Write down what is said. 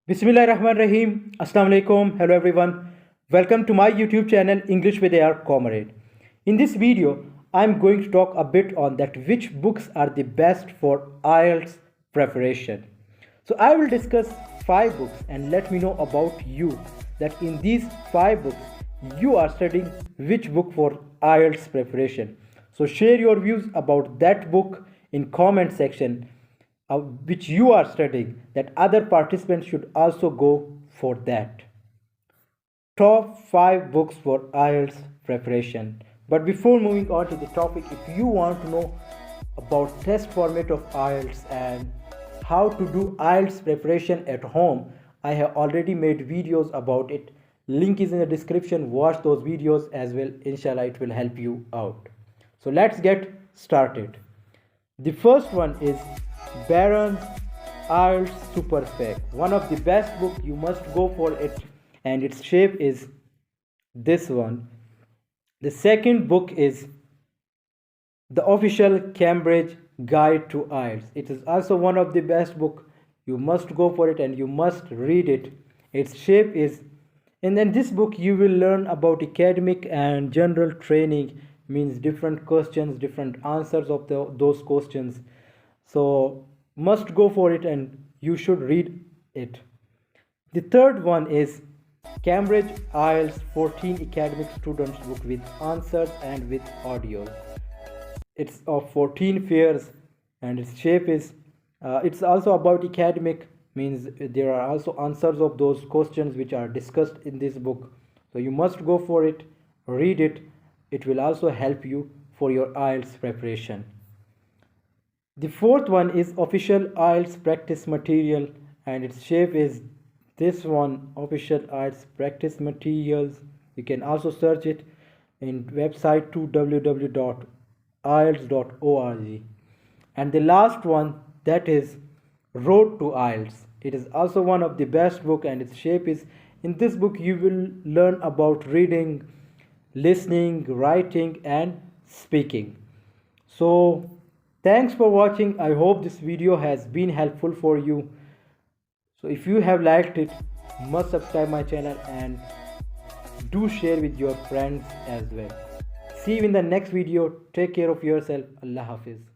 Bismillahirrahmanirrahim. Assalamu alaikum. Hello everyone. Welcome to my YouTube channel English with AR Comrade. In this video, I'm going to talk a bit on that which books are the best for IELTS preparation. So I will discuss 5 books and let me know about you that in these 5 books you are studying which book for IELTS preparation. So share your views about that book in comment section which you are studying, that other participants should also go for that. Top 5 books for IELTS preparation. But before moving on to the topic, if you want to know about test format of IELTS and how to do IELTS preparation at home, I have already made videos about it. Link is in the description. Watch those videos as well. Inshallah, it will help you out. So let's get started. The first one is Barron's IELTS Super Pack, one of the best book. You must go for it, and its shape is this one. The second book is the official Cambridge Guide to IELTS. It is also one of the best book. You must go for it and you must read it. Its shape is, and then this book you will learn about academic and general training, means different questions, different answers of those questions. So must go for it and you should read it. The third one is Cambridge IELTS 14 Academic Students book with answers and with audio. It's of 14 pairs and its shape is it's also about academic, means there are also answers of those questions which are discussed in this book. So you must go for it, read it. It will also help you for your IELTS preparation. The fourth one is official IELTS practice material and its shape is this one, official IELTS practice materials. You can also search it in website to www.ielts.org. And the last one, that is Road to IELTS. It is also one of the best book and its shape is, in this book you will learn about reading, listening, writing and speaking. So thanks for watching. I hope this video has been helpful for you. So if you have liked it, must subscribe my channel and do share with your friends as well. See you in the next video. Take care of yourself. Allah Hafiz.